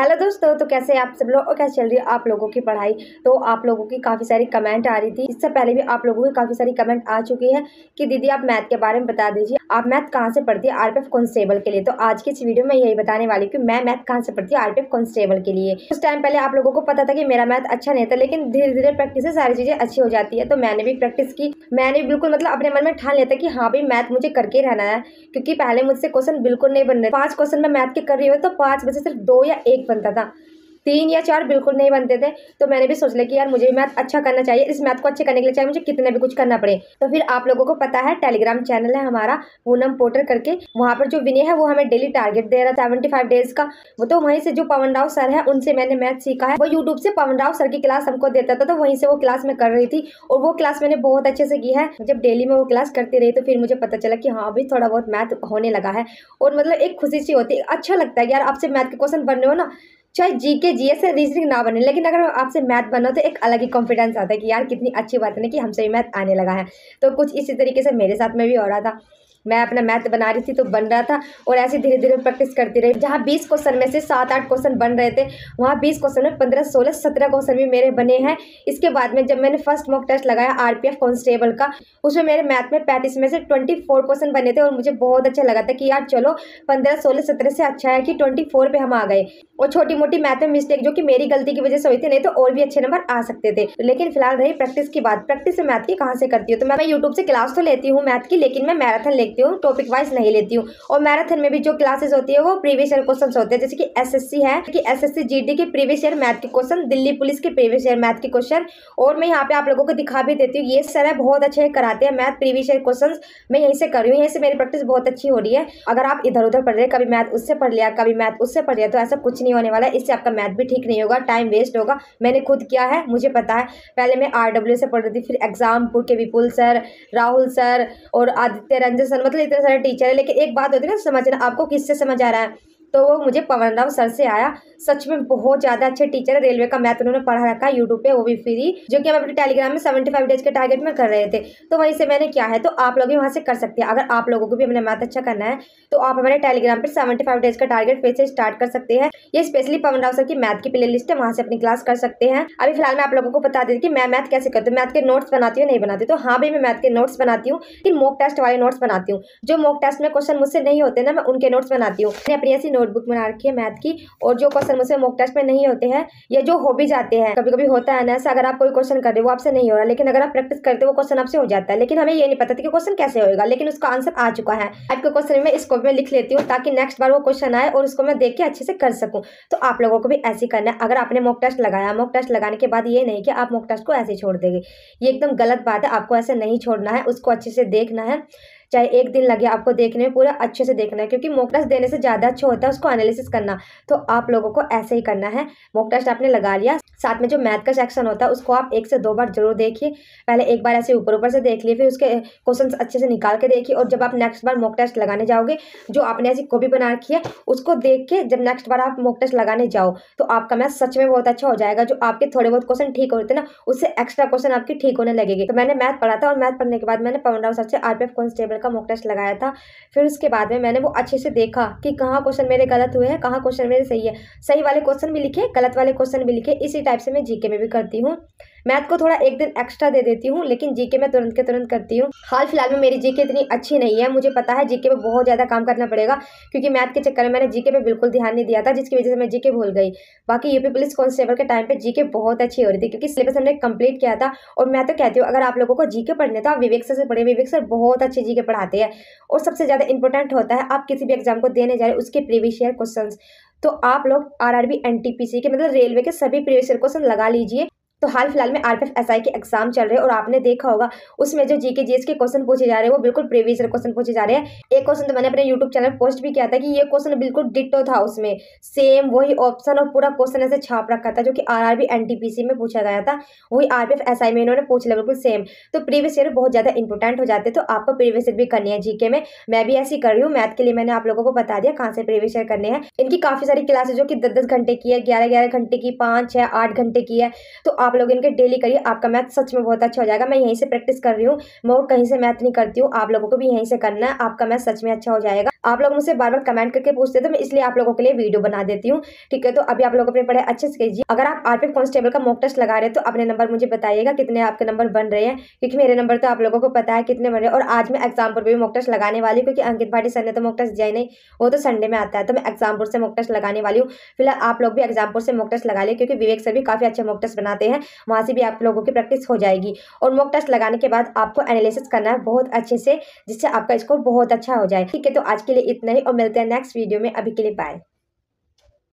Hello दोस्तों, तो कैसे आप सब लोग और कैसे चल रही है आप लोगों की पढ़ाई। तो आप लोगों की काफ़ी सारी कमेंट आ रही थी। इससे पहले भी आप लोगों की काफ़ी सारी कमेंट आ चुकी है कि दीदी आप मैथ के बारे में बता दीजिए, आप मैथ कहाँ से पढ़ती है आरपीएफ कांस्टेबल के लिए। तो आज की इस वीडियो में यही बताने वाली कि मैं मैथ कहाँ से पढ़ती हूँ आरपीएफ कांस्टेबल के लिए। उस टाइम पहले आप लोगों को पता था कि मेरा मैथ अच्छा नहीं था, लेकिन धीरे धीरे प्रैक्टिस से सारी चीज़ें अच्छी हो जाती है। तो मैंने भी प्रैक्टिस की, मैंने बिल्कुल अपने मन में ठान लिया था कि हाँ भाई मैथ मुझे करके रहना है, क्योंकि पहले मुझसे क्वेश्चन बिल्कुल नहीं बन रहे। 5 क्वेश्चन मैं मैथ के कर रही हूँ तो 5 में से सिर्फ 2 या 1 बनता था, 3 या 4 बिल्कुल नहीं बनते थे। तो मैंने भी सोच लिया कि यार मुझे मैथ अच्छा करना चाहिए, इस मैथ को अच्छे करने के लिए चाहे मुझे कितने भी कुछ करना पड़े। तो फिर आप लोगों को पता है टेलीग्राम चैनल है हमारा पूनम पोर्टर करके, वहाँ पर जो विनय है वो हमें डेली टारगेट दे रहा था 75 डेज का। वो तो वहीं से जो पवन राव सर है उनसे मैंने मैथ सीखा है। वो यूट्यूब से पवन राव सर की क्लास हमको देता था, तो वहीं से वो क्लास में कर रही थी और वो क्लास मैंने बहुत अच्छे से की है। जब डेली में वो क्लास करती रही तो फिर मुझे पता चला कि हाँ भाई थोड़ा बहुत मैथ होने लगा है। और एक खुशी सी होती है, अच्छा लगता है कि यार आपसे मैथ के क्वेश्चन बन रहे हो ना, चाहे जीके जीएस से रीजनिंग ना बने, लेकिन अगर आपसे मैथ बनो तो एक अलग ही कॉन्फिडेंस आता है कि यार कितनी अच्छी बात है ना कि हमसे भी मैथ आने लगा है। तो कुछ इसी तरीके से मेरे साथ में भी हो रहा था। मैं अपना मैथ बना रही थी तो बन रहा था और ऐसे धीरे धीरे प्रैक्टिस करती रही। जहाँ 20 क्वेश्चन में से 7-8 क्वेश्चन बन रहे थे, वहाँ 20 क्वेश्चन में 15, 16, 17 क्वेश्चन भी मेरे बने हैं। इसके बाद में जब मैंने फर्स्ट मॉक टेस्ट लगाया आरपीएफ कांस्टेबल का, उसमें मेरे मैथ में 35 में से 24 क्वेश्चन बने थे और मुझे बहुत अच्छा लगा था कि यार चलो 15, 16, 17 से अच्छा है कि 24 पे हम आ गए। और छोटी मोटी मैथ में मिस्टेक जो कि मेरी गलती की वजह से हुई थी, नहीं तो और भी अच्छे नंबर आ सकते थे। लेकिन फिलहाल रही प्रैक्टिस की बात, प्रैक्टिस में मैथ की कहाँ से करती हूँ। तो मैं यूट्यूब से क्लास तो लेती हूँ मैथ की, लेकिन मैं मैराथन लेती हूँ, टॉपिक वाइज नहीं लेती हूँ। और मैराथन में भी जो क्लासेस होती है वो प्रीवियस ईयर क्वेश्चन होते हैं, जैसे कि एसएससी है कि एसएससी जीडी के प्रीवियस ईयर मैथ के क्वेश्चन, दिल्ली पुलिस के प्रीवियस ईयर मैथ के क्वेश्चन। और मैं यहाँ पे आप लोगों को दिखा भी देती हूँ, ये सर है बहुत अच्छे कराते हैं मैथ प्रीवियस ईयर क्वेश्चन। मैं यहीं से कर रही हूँ, यहीं से मेरी प्रैक्टिस बहुत अच्छी हो रही है। अगर आप इधर उधर पढ़ रहे, कभी मैथ उससे पढ़ लिया कभी मैथ उससे पढ़ लिया, तो ऐसा कुछ नहीं होने वाला है। इससे आपका मैथ भी ठीक नहीं होगा, टाइम वेस्ट होगा। मैंने खुद किया है, मुझे पता है। पहले मैं आरडब्ल्यू से पढ़ रही थी, फिर एग्जामपुर के विपुल सर, राहुल सर और आदित्य रंजन सर, इतने सारे टीचर है। लेकिन एक बात होती है ना, समझना आपको किससे समझ आ रहा है। तो वो मुझे पवन राव सर से आया। सच में बहुत ज़्यादा अच्छे टीचर है, रेलवे का मैथ उन्होंने पढ़ा रखा है यूट्यूब पे, वो भी फ्री, जो कि हम अपने टेलीग्राम में 75 डेज के टारगेट में कर रहे थे। तो वहीं से मैंने किया है, तो आप लोग भी वहाँ से कर सकते हैं। अगर आप लोगों को भी अपना मैथ अच्छा करना है तो आप हमारे टेलीग्राम पर 75 डेज का टारगेट फिर से स्टार्ट कर सकते हैं। ये स्पेशली पवन राव सर की मैथ की प्ले लिस्ट है, वहाँ से अपनी क्लास कर सकते हैं। अभी फिलहाल मैं आप लोगों को बता देती कि मैं मैथ कैसे करती हूँ, मैथ के नोट्स बनाती हूँ नहीं बनाती। तो हाँ भाई मैं मैथ के नोट्स बनाती हूँ, लेकिन मॉक टेस्ट वाले नोट्स बनाती हूँ। जो मॉक टेस्ट में क्वेश्चन मुझसे नहीं होते ना, मैं उनके नोट्स बनाती हूँ। मैंने अपनी ऐसी नोटबुक बना रखी है मैथ की, और जो क्वेश्चन मुझसे मॉक टेस्ट में नहीं होते हैं या जो हो भी जाते हैं, कभी कभी होता है ना ऐसा, अगर आप कोई क्वेश्चन कर रहे हो वो आपसे नहीं हो रहा, लेकिन अगर आप प्रैक्टिस करते हो वो क्वेश्चन आपसे हो जाता है, लेकिन हमें ये नहीं पता था कि क्वेश्चन कैसे होगा, लेकिन उसका आंसर आ चुका है। आपके क्वेश्चन में इस कॉपी में लिख लेती हूँ ताकि नेक्स्ट बार वो क्वेश्चन आए और उसको मैं देख के अच्छे से कर सकूँ। तो आप लोगों को भी ऐसे करना है। अगर आपने मॉक टेस्ट लगाया, मॉक टेस्ट लगाने के बाद ये नहीं कि आप मॉक टेस्ट को ऐसे छोड़ देंगे, ये एकदम गलत बात है। आपको ऐसे नहीं छोड़ना है, उसको अच्छे से देखना है। चाहे 1 दिन लगे आपको देखने में, पूरा अच्छे से देखना है, क्योंकि मॉक टेस्ट देने से ज़्यादा अच्छा होता है उसको एनालिसिस करना। तो आप लोगों को ऐसे ही करना है। मॉक टेस्ट आपने लगा लिया, साथ में जो मैथ का सेक्शन होता है उसको आप 1 से 2 बार जरूर देखिए। पहले एक बार ऐसे ऊपर ऊपर से देख लिए, फिर उसके क्वेश्चन अच्छे से निकाल के देखिए। और जब आप नेक्स्ट बार मॉक टेस्ट लगाने जाओगे, जो आपने ऐसी कॉपी बना रखी है उसको देख के जब नेक्स्ट बार आप मॉक टेस्ट लगाने जाओ, तो आपका मैथ सच में बहुत अच्छा हो जाएगा। जो आपके थोड़े बहुत क्वेश्चन ठीक होते हैं ना, उससे एक्स्ट्रा क्वेश्चन आपके ठीक होने लगेंगे। तो मैंने मैथ पढ़ा था और मैथ पढ़ने के बाद मैंने पवन राव सर से आरपीएफ कांस्टेबल का मॉक टेस्ट लगाया था। फिर उसके बाद में मैंने वो अच्छे से देखा कि कहाँ क्वेश्चन मेरे गलत हुए हैं, कहाँ क्वेश्चन मेरे सही है। सही वाले क्वेश्चन भी लिखे, गलत वाले क्वेश्चन भी लिखे। इसी टाइप से मैं जीके में भी करती हूँ। मैथ को थोड़ा 1 दिन एक्स्ट्रा दे देती हूँ, लेकिन जीके में तुरंत के तुरंत करती हूँ। हाल फिलहाल में मेरी जीके इतनी अच्छी नहीं है, मुझे पता है जीके पे बहुत ज़्यादा काम करना पड़ेगा, क्योंकि मैथ के चक्कर में मैंने जीके पे बिल्कुल ध्यान नहीं दिया था, जिसकी वजह से मैं जीके भूल गई। बाकी यूपी पुलिस कांस्टेबल के टाइम पे जीके बहुत अच्छी हो रही थी, क्योंकि सिलेबस हमने कंप्लीट किया था। और मैं तो कहती हूँ अगर आप लोगों को जीके पढ़ने तो आप विवेक सर से पढ़े, विवेक सर बहुत अच्छे जीके पढ़ाते हैं। और सबसे ज़्यादा इंपॉर्टेंट होता है, आप किसी भी एग्जाम को देने जा रहे हो उसके प्रीवियस ईयर क्वेश्चन, तो आप लोग आरआरबी एनटीपीसी के रेलवे के सभी प्रीवियस ईयर क्वेश्चन लगा लीजिए। तो हाल फिलहाल में आरपीएफ एसआई के एग्जाम चल रहे हैं और आपने देखा होगा उसमें जो जीके जीएस के क्वेश्चन पूछे जा रहे हैं वो बिल्कुल प्रीवियस ईयर क्वेश्चन पूछे जा रहे हैं। एक क्वेश्चन तो मैंने अपने यूट्यूब चैनल पर पोस्ट भी किया था कि ये क्वेश्चन बिल्कुल डिट्टो था, उसमें सेम वही ऑप्शन और पूरा क्वेश्चन ऐसे छाप रखा था, जो कि आरआरबी एनटीपीसी में पूछा गया था, वही आरपीएफ एसआई में इन्होंने पूछ लिया बिल्कुल सेम। तो प्रीवियस ईयर बहुत ज्यादा इंपॉर्टेंट हो जाते हैं, तो आपको प्रीवियस ईयर भी करनी है जीके में। मैं भी ऐसी कर रही हूँ। मैथ के लिए मैंने आप लोगों को बता दिया कहाँ से प्रीवियस ईयर करने हैं। इनकी काफी सारी क्लासेस जो कि 10-10 घंटे की है, 11-11 घंटे की, 5, 6, 8 घंटे की है। तो आप लोग इनके डेली करिए, आपका मैथ सच में बहुत अच्छा हो जाएगा। मैं यहीं से प्रैक्टिस कर रही हूँ, मैं और कहीं से मैथ नहीं करती हूँ। आप लोगों को भी यहीं से करना है, आपका मैथ सच में अच्छा हो जाएगा। आप लोग मुझसे बार बार कमेंट करके पूछते थे, मैं इसलिए आप लोगों के लिए वीडियो बना देती हूँ। ठीक है, तो अभी आप लोग अपनी पढ़ाई अच्छे से कीजिए। अगर आप आरपीएफ कांस्टेबल का मॉक टेस्ट लगा रहे हैं तो अपने नंबर मुझे बताइएगा कितने आपके नंबर बन रहे हैं, क्योंकि मेरे नंबर तो आप लोगों को पता है कितने बन रहे हैं। और आज मैं एग्जामपुर भी मॉक टेस्ट लगाने वाली हूँ, क्योंकि अंकित भाटी सर ने तो मॉक टेस्ट दिया ही नहीं, वो तो संडे में आता है। तो मैं एग्जामपुर से मॉक टेस्ट लगाने वाली हूँ। फिलहाल आप लोग भी एग्जामपुर से मॉक टेस्ट लगा ले, क्योंकि विवेक सर भी काफी अच्छे मॉक टेस्ट बनाते हैं, वहां से भी आप लोगों की प्रैक्टिस हो जाएगी। और मॉक टेस्ट लगाने के बाद आपको एनालिसिस करना है बहुत अच्छे से, जिससे आपका स्कोर बहुत अच्छा हो जाए। ठीक है, तो आज के लिए इतना ही और मिलते हैं नेक्स्ट वीडियो में। अभी के लिए बाय।